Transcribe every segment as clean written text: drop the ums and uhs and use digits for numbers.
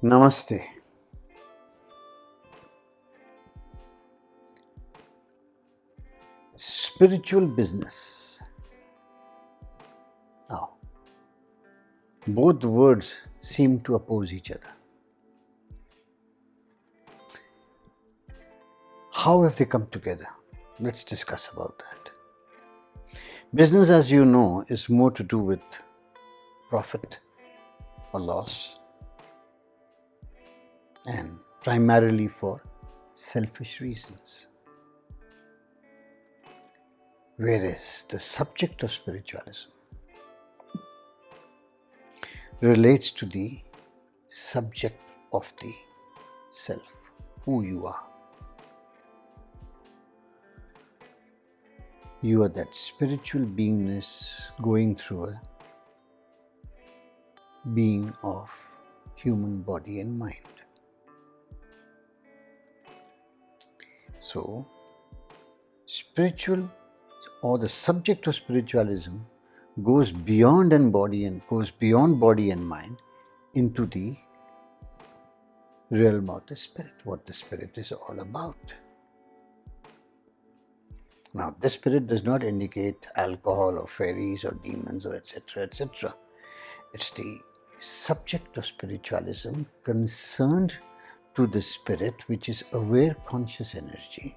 Namaste. Spiritual business. Now, both words seem to oppose each other. How have they come together? Let's discuss about that. Business, as you know, is more to do with profit or loss, and primarily for selfish reasons. Whereas the subject of spiritualism relates to the subject of the self, who you are. You are that spiritual beingness going through a being of human body and mind. So, spiritual or the subject of spiritualism goes beyond body and mind into the realm of the spirit, what the spirit is all about. Now, this spirit does not indicate alcohol or fairies or demons or etc., etc. It's the subject of spiritualism concerned to the spirit, which is aware conscious energy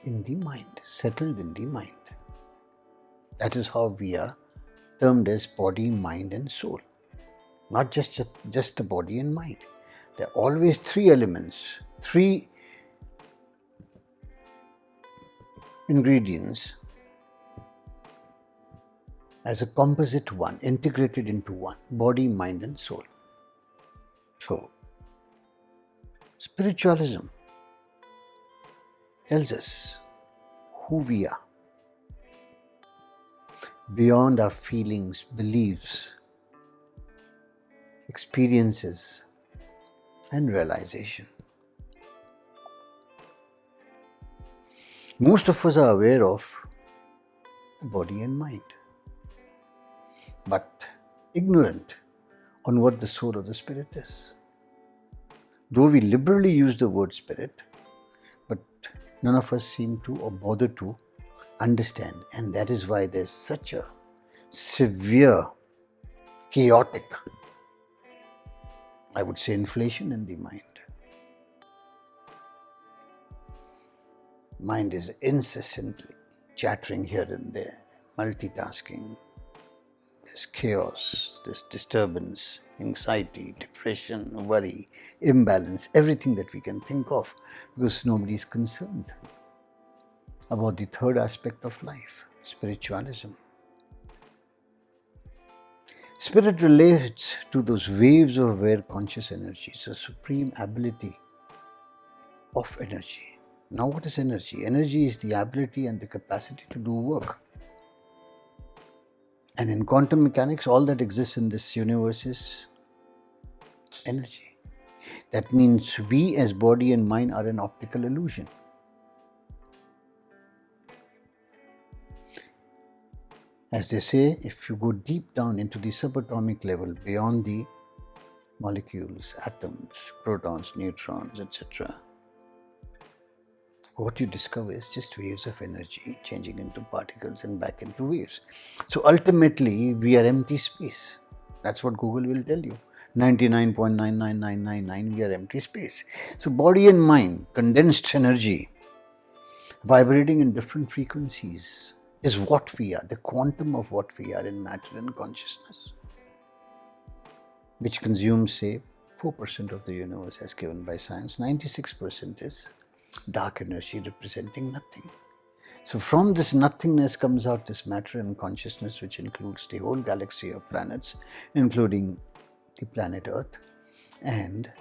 in the mind, settled in the mind. That is how we are termed as body, mind and soul. Not just the body and mind. There are always three elements, three ingredients as a composite one, integrated into one, body, mind and soul. So, spiritualism tells us who we are beyond our feelings, beliefs, experiences and realization. Most of us are aware of the body and mind, but ignorant on what the soul or the spirit is. Though we liberally use the word spirit, but none of us seem to or bother to understand, and that is why there's such a severe, chaotic, I would say, inflation in the mind. Mind is incessantly chattering here and there, multitasking. There's chaos, there's disturbance, anxiety, depression, worry, imbalance, everything that we can think of, because nobody is concerned about the third aspect of life, spiritualism. Spirit relates to those waves of aware conscious energies, a supreme ability of energy. Now, what is energy? Energy is the ability and the capacity to do work. And in quantum mechanics, all that exists in this universe is energy. That means we as body and mind are an optical illusion. As they say, if you go deep down into the subatomic level, beyond the molecules, atoms, protons, neutrons, etc., what you discover is just waves of energy changing into particles and back into waves. So ultimately, we are empty space. That's what Google will tell you. 99.99999, we are empty space. So body and mind, condensed energy, vibrating in different frequencies, is what we are, the quantum of what we are in matter and consciousness, which consumes, say, 4% of the universe as given by science. 96% is dark energy representing nothing. So from this nothingness comes out this matter and consciousness, which includes the whole galaxy of planets, including the planet Earth, and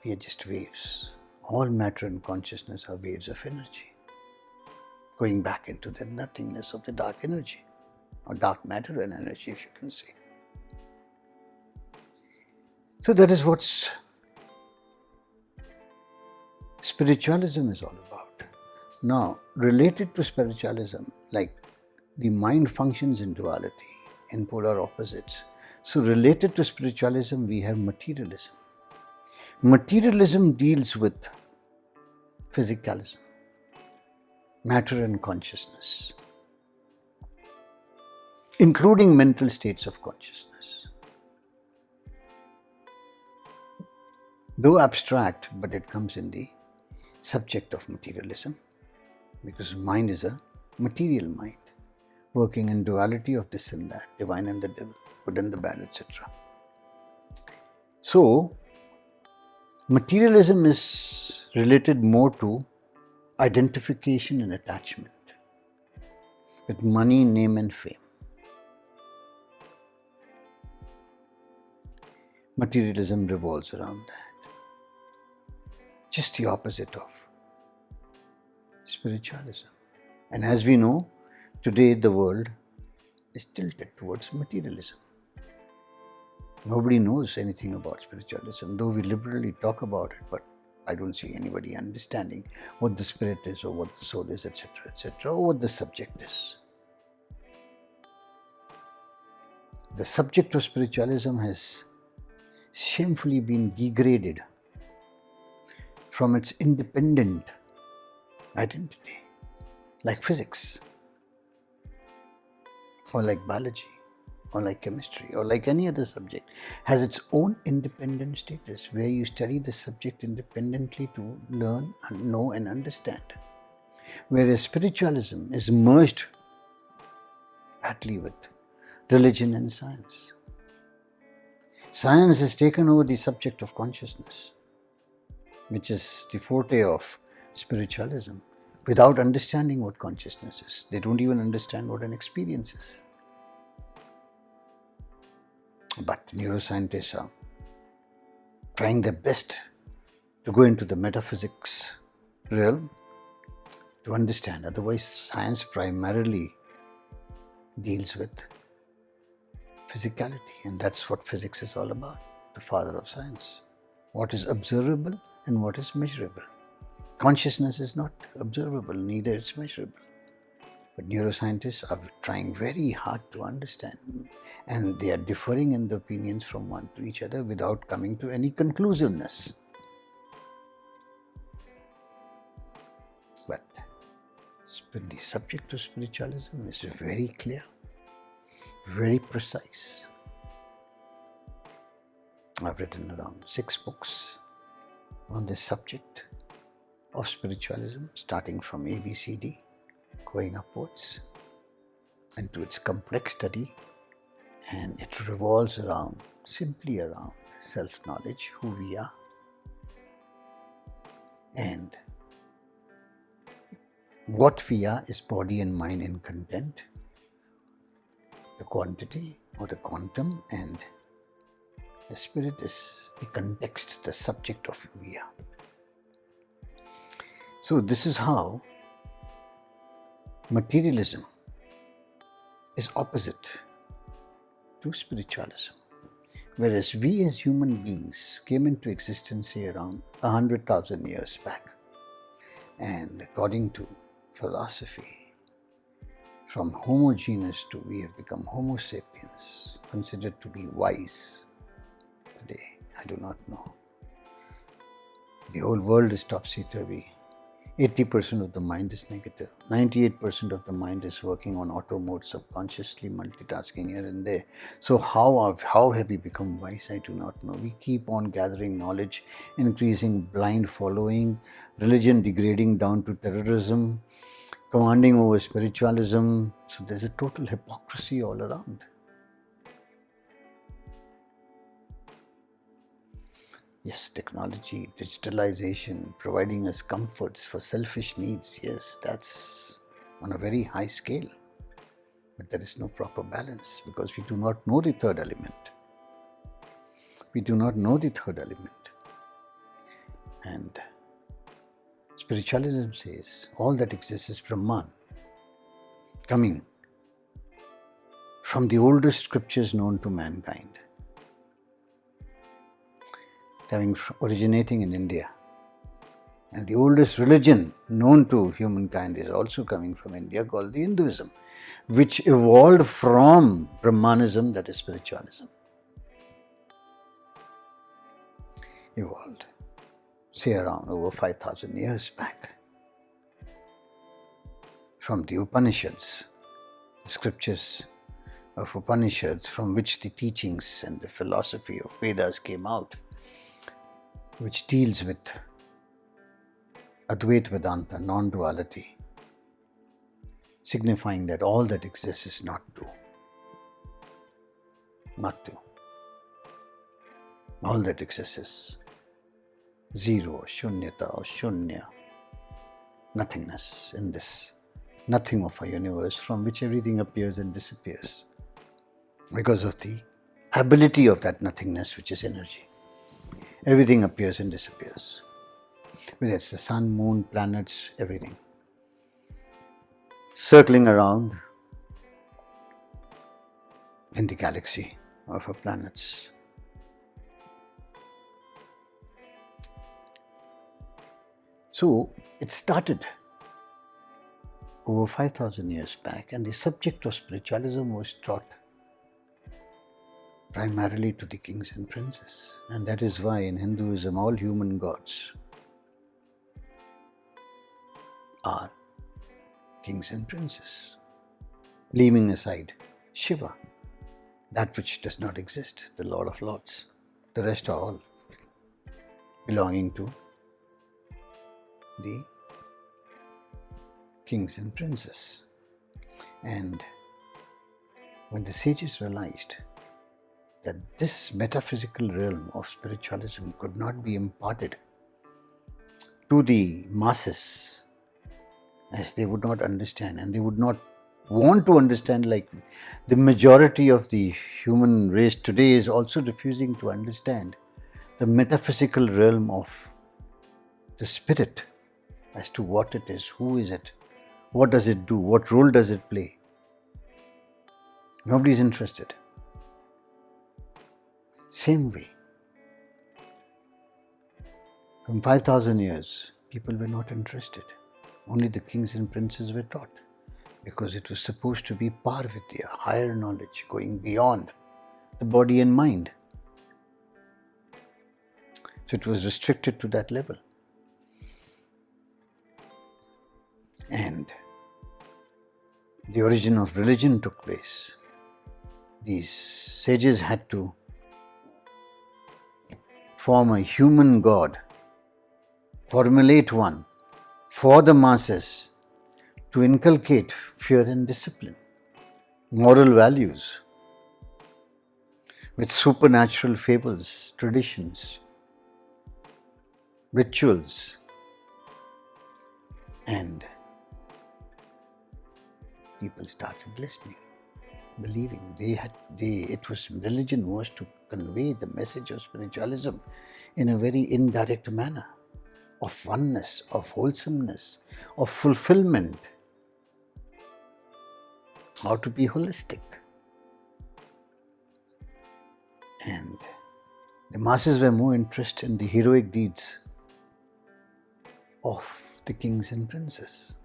we are just waves. All matter and consciousness are waves of energy, going back into the nothingness of the dark energy, or dark matter and energy, if you can say. So that is what spiritualism is all about. Now, related to spiritualism, like the mind functions in duality, in polar opposites. So related to spiritualism, we have materialism. Materialism deals with physicalism, matter and consciousness, including mental states of consciousness. Though abstract, but it comes in the subject of materialism, because mind is a material mind, working in duality of this and that, divine and the devil, good and the bad, etc. So, materialism is related more to identification and attachment with money, name and fame. Materialism revolves around that. Just the opposite of spiritualism. And as we know, today the world is tilted towards materialism. Nobody knows anything about spiritualism, though we liberally talk about it, but I don't see anybody understanding what the spirit is or what the soul is, etc., or what the subject is. The subject of spiritualism has shamefully been degraded from its independent identity, like physics, or like biology, or like chemistry, or like any other subject, has its own independent status where you study the subject independently to learn and know and understand. Whereas spiritualism is merged badly with religion and science. Science has taken over the subject of consciousness, which is the forte of spiritualism, without understanding what consciousness is. They don't even understand what an experience is. But neuroscientists are trying their best to go into the metaphysics realm to understand. Otherwise, science primarily deals with physicality, and that's what physics is all about, the father of science. What is observable and what is measurable. Consciousness is not observable, neither is measurable. But neuroscientists are trying very hard to understand, and they are differing in the opinions from one to each other without coming to any conclusiveness. But the subject of spiritualism is very clear, very precise. I've written around 6 books on this subject of spiritualism, starting from ABCD, going upwards into its complex study, and it revolves simply around self-knowledge, who we are, and what we are is body and mind in content, the quantity or the quantum, and the spirit is the context, the subject of who we are. So this is how materialism is opposite to spiritualism. Whereas we as human beings came into existence here around 100,000 years back. And according to philosophy, from Homo genus to we have become Homo sapiens, considered to be wise today. I do not know. The whole world is topsy-turvy. 80% of the mind is negative. 98% of the mind is working on auto mode, subconsciously multitasking here and there. So how have we become wise? I do not know. We keep on gathering knowledge, increasing blind following, religion degrading down to terrorism, commanding over spiritualism. So there's a total hypocrisy all around. Yes, technology, digitalization, providing us comforts for selfish needs. Yes, that's on a very high scale. But there is no proper balance because we do not know the third element. We do not know the third element. And spiritualism says all that exists is Brahman, coming from the oldest scriptures known to mankind, originating in India, And the oldest religion known to humankind is also coming from India, called the Hinduism, which evolved from Brahmanism, that is spiritualism. Evolved, say around over 5,000 years back. From the Upanishads, the scriptures of Upanishads, from which the teachings and the philosophy of Vedas came out, which deals with Advaita Vedanta, non-duality, signifying that all that exists is not two. Not two. All that exists is zero, or shunyata, or shunya, nothingness in this nothing of a universe from which everything appears and disappears because of the ability of that nothingness, which is energy. Everything appears and disappears. Whether it's the sun, moon, planets, everything. Circling around in the galaxy of our planets. So it started over 5,000 years back, and the subject of spiritualism was taught primarily to the kings and princes. And that is why in Hinduism all human gods are kings and princes, leaving aside Shiva, that which does not exist, the Lord of Lords. The rest are all belonging to the kings and princes. And when the sages realized that this metaphysical realm of spiritualism could not be imparted to the masses, as they would not understand, and they would not want to understand, like the majority of the human race today is also refusing to understand the metaphysical realm of the spirit, as to what it is, who is it, what does it do, what role does it play. Nobody is interested. Same way, from 5,000 years, people were not interested. Only the kings and princes were taught, because it was supposed to be Parvidya, higher knowledge, going beyond the body and mind. So it was restricted to that level. And the origin of religion took place. These sages had to form a human god, formulate one for the masses to inculcate fear and discipline, moral values, with supernatural fables, traditions, rituals, and people started listening, believing. Religion was to convey the message of spiritualism in a very indirect manner, of oneness, of wholesomeness, of fulfillment, how to be holistic. And the masses were more interested in the heroic deeds of the kings and princes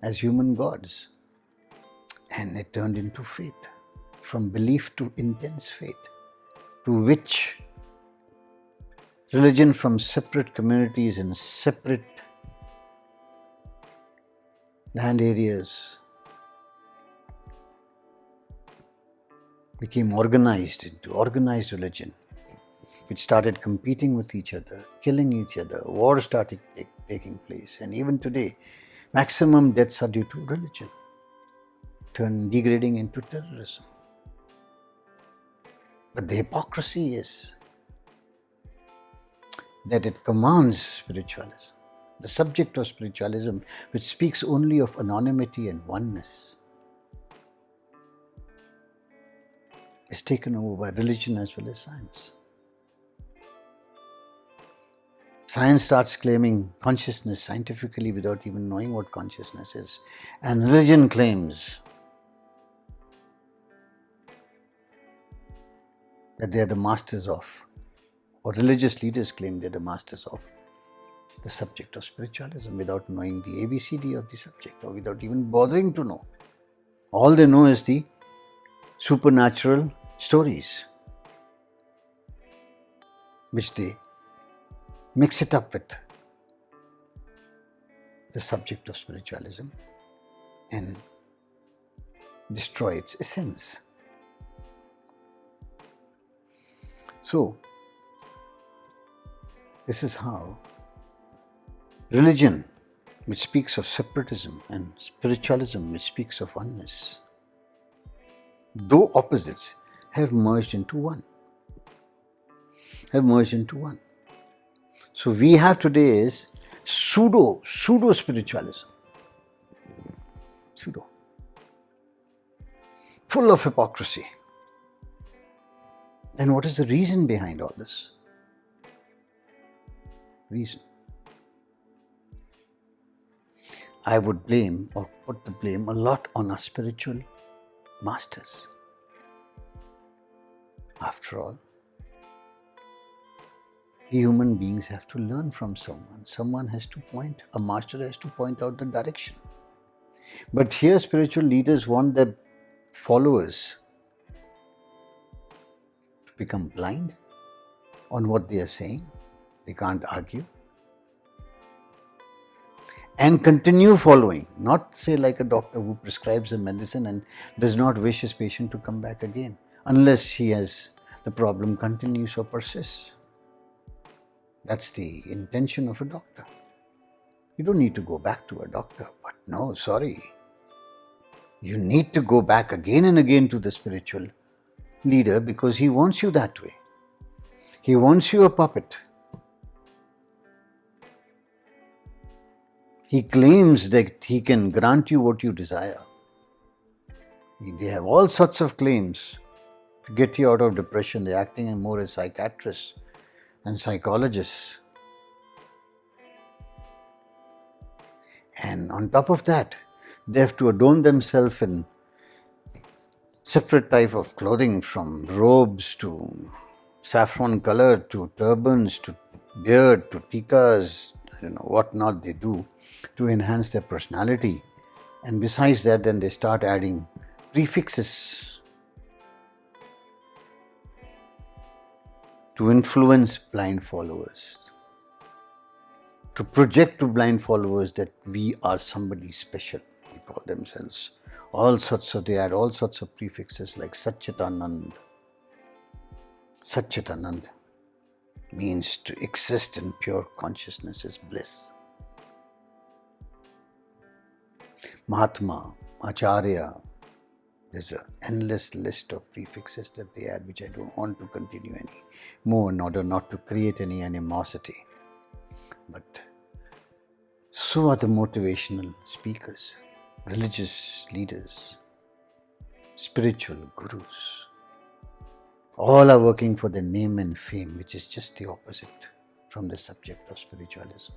as human gods. And it turned into faith, from belief to intense faith, to which religion from separate communities in separate land areas became organized into organized religion, which started competing with each other, killing each other, wars started taking place. And even today, maximum deaths are due to religion, degrading into terrorism. But the hypocrisy is that it commands spiritualism, the subject of spiritualism, which speaks only of anonymity and oneness, is taken over by religion as well as science. Science starts claiming consciousness scientifically without even knowing what consciousness is. And religion claims that they are the masters of, or religious leaders claim they are the masters of, the subject of spiritualism without knowing the ABCD of the subject, or without even bothering to know. All they know is the supernatural stories, which they mix it up with the subject of spiritualism and destroy its essence. So, this is how religion, which speaks of separatism, and spiritualism, which speaks of oneness, though opposites, have merged into one. So we have today is pseudo spiritualism. Pseudo. Full of hypocrisy. And what is the reason behind all this? Reason. I would blame or put the blame a lot on our spiritual masters. After all, human beings have to learn from someone. Someone has to point, a master has to point out the direction. But here spiritual leaders want their followers to become blind on what they are saying. They can't argue. And continue following, not say like a doctor who prescribes a medicine and does not wish his patient to come back again, unless the problem continues or persists. That's the intention of a doctor. You don't need to go back to a doctor, but no, sorry. You need to go back again and again to the spiritual leader because he wants you that way. He wants you a puppet. He claims that he can grant you what you desire. They have all sorts of claims to get you out of depression. They're acting more as psychiatrists and psychologists. And on top of that, they have to adorn themselves in separate type of clothing, from robes to saffron color to turbans to beard to tikas, what not they do to enhance their personality. And besides that, then they start adding prefixes to influence blind followers, to project to blind followers that we are somebody special. They call themselves they add all sorts of prefixes like Satchitanand. Satchitanand means to exist in pure consciousness is bliss. Mahatma, Acharya, there's an endless list of prefixes that they add, which I don't want to continue any more in order not to create any animosity. But so are the motivational speakers, religious leaders, spiritual gurus. All are working for their name and fame, which is just the opposite from the subject of spiritualism.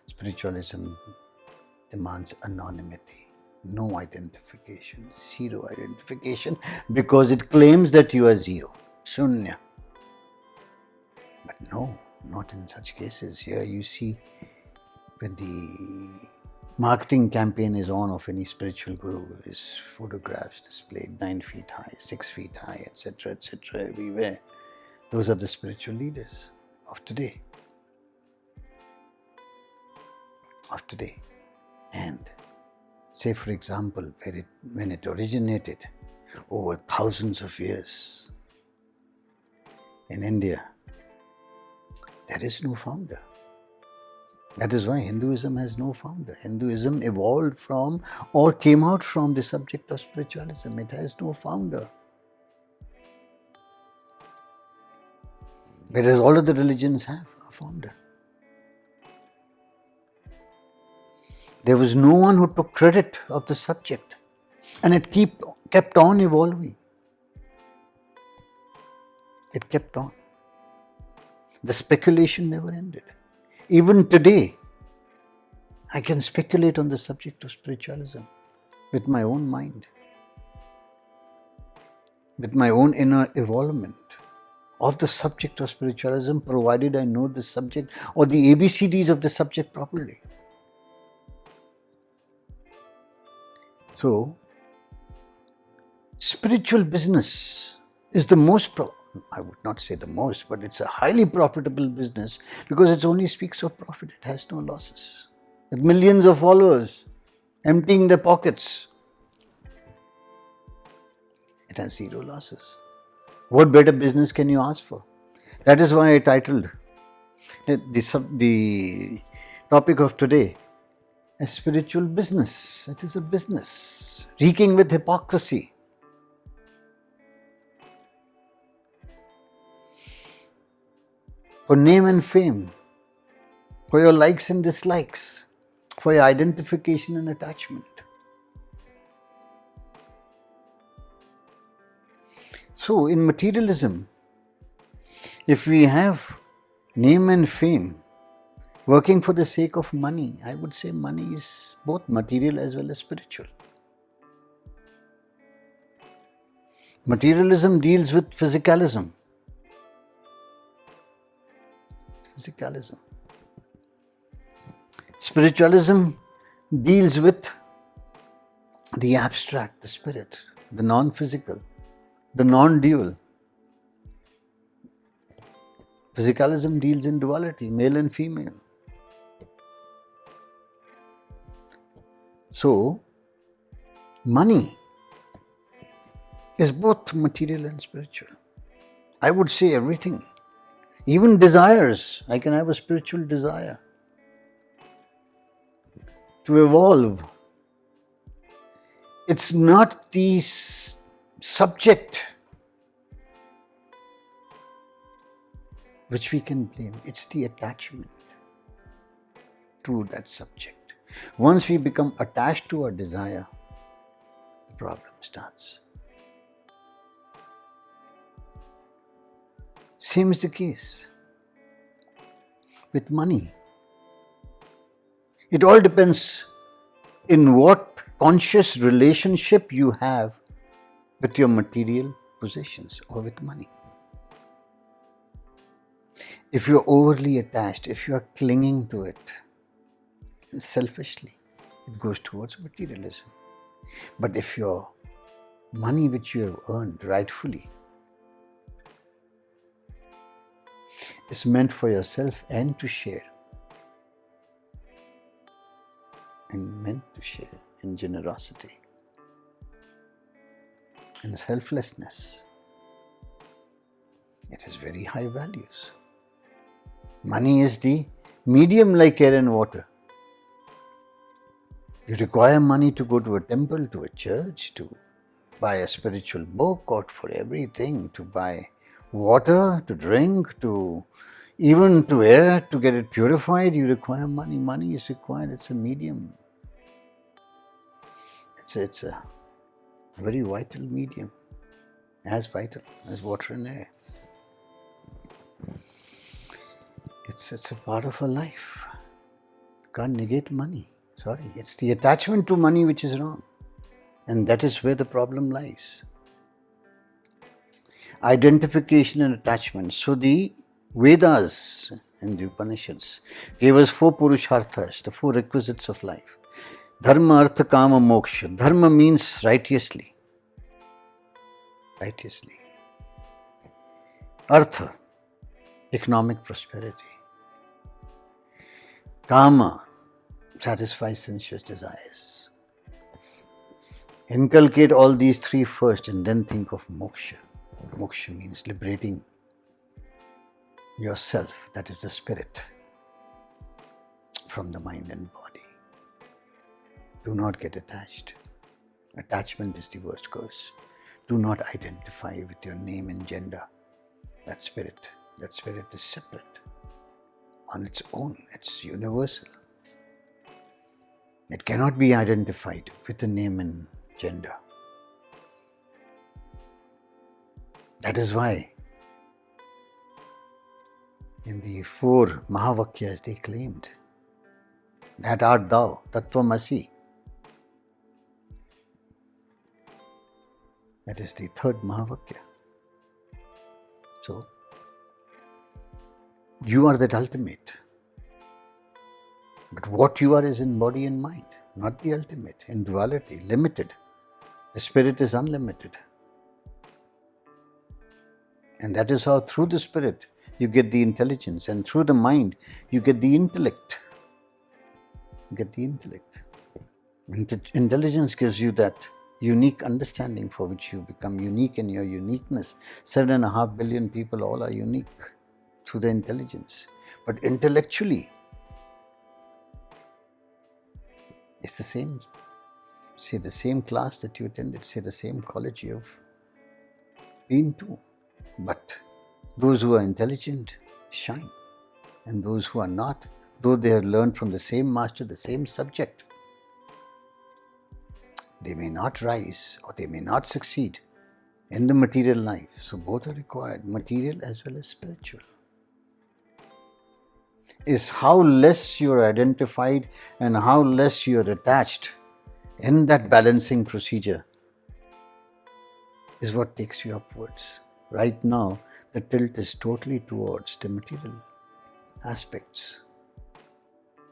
Spiritualism demands anonymity, no identification, zero identification, because it claims that you are zero, shunya. But no, not in such cases. Here you see when the marketing campaign is on of any spiritual guru, his photographs displayed 9 feet high, 6 feet high, etc., everywhere. Those are the spiritual leaders of today. And say, for example, when it originated over thousands of years in India, there is no founder. That is why Hinduism has no founder. Hinduism evolved from or came out from the subject of spiritualism. It has no founder. Whereas all of the religions have a founder. There was no one who took credit of the subject, and it kept on evolving. It kept on. The speculation never ended. Even today, I can speculate on the subject of spiritualism with my own mind, with my own inner evolvement. of the subject of spiritualism, provided I know the subject or the ABCDs of the subject properly. So, spiritual business is the most, I would not say the most, but it's a highly profitable business because it only speaks of profit. It has no losses. With millions of followers emptying their pockets, it has zero losses. What better business can you ask for? That is why I titled the topic of today a spiritual business. It is a business reeking with hypocrisy. For name and fame, for your likes and dislikes, for your identification and attachment. So, in materialism, if we have name and fame working for the sake of money, I would say money is both material as well as spiritual. Materialism deals with physicalism. Spiritualism deals with the abstract, the spirit, the non-physical, the non-dual. Physicalism deals in duality, male and female. So, money is both material and spiritual. I would say everything. Even desires. I can have a spiritual desire to evolve. It's not the subject which we can blame. It's the attachment to that subject. Once we become attached to our desire, the problem starts. Same is the case with money. It all depends in what conscious relationship you have with your material possessions or with money. If you're overly attached, if you are clinging to it selfishly, it goes towards materialism. But if your money which you have earned rightfully is meant for yourself and to share, and meant to share in generosity and selflessness, it has very high values. Money is the medium like air and water. You require money to go to a temple, to a church, to buy a spiritual book, or for everything, to buy water, to drink, to even to air, to get it purified, you require money. Money is required. It's a medium. It's a very vital medium, as vital as water and air. It's a part of our life. You can't negate money. Sorry, it's the attachment to money which is wrong. And that is where the problem lies. Identification and attachment. So the Vedas and the Upanishads gave us 4 Purusharthas, the 4 requisites of life. Dharma, Artha, Kama, Moksha. Dharma means righteously. Righteously. Artha, economic prosperity. Kama, satisfy sensuous desires. Inculcate all these 3 first and then think of moksha. Moksha means liberating yourself, that is the spirit, from the mind and body. Do not get attached. Attachment is the worst curse. Do not identify with your name and gender. That spirit is separate. On its own, it's universal. It cannot be identified with a name and gender. That is why in the 4 Mahavakyas they claimed, that art thou, Tattvamasi. That is the 3rd Mahavakya. So, You are that ultimate. But what you are is in body and mind, not the ultimate, in duality, limited. The spirit is unlimited. And that is how through the spirit you get the intelligence, and through the mind you get the intellect. You get the intellect. Intelligence gives you that unique understanding for which you become unique in your uniqueness. 7.5 billion people all are unique through their intelligence. But intellectually, it's the same. Say the same class that you attended, say the same college you have been to. But those who are intelligent shine. And those who are not, though they have learned from the same master, the same subject, they may not rise or they may not succeed in the material life. So both are required, material as well as spiritual. Is how less you are identified and how less you are attached in that balancing procedure is what takes you upwards. Right now, the tilt is totally towards the material aspects.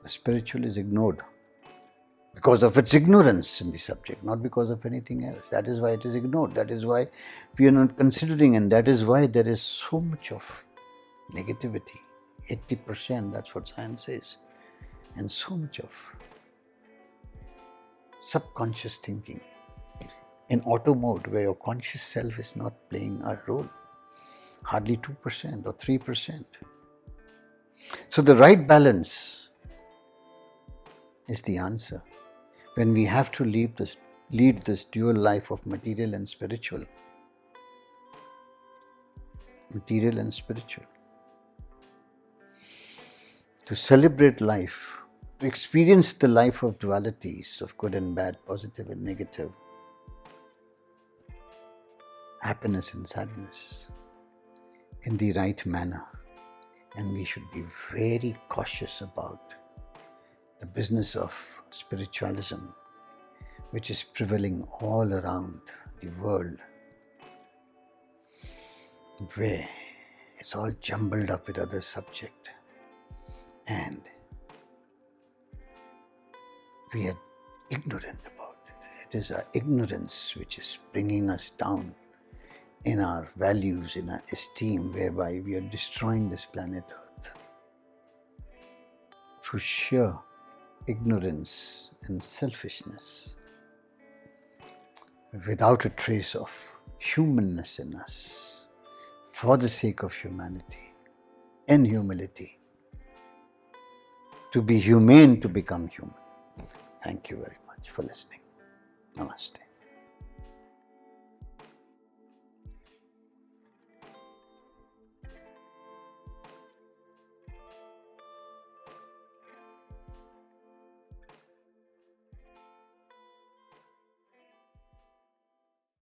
The spiritual is ignored because of its ignorance in the subject, not because of anything else. That is why it is ignored. That is why we are not considering, and that is why there is so much of negativity. 80%, that's what science says. And so much of subconscious thinking in auto mode where your conscious self is not playing a role. Hardly 2% or 3%. So the right balance is the answer. When we have to lead this dual life of material and spiritual. Material and spiritual. To celebrate life, to experience the life of dualities, of good and bad, positive and negative, happiness and sadness, in the right manner. And we should be very cautious about the business of spiritualism, which is prevailing all around the world, where it's all jumbled up with other subject. And we are ignorant about it. It is our ignorance which is bringing us down in our values, in our esteem, whereby we are destroying this planet Earth through sheer ignorance and selfishness, without a trace of humanness in us, for the sake of humanity and humility. To be humane, to become human. Thank you very much for listening. Namaste.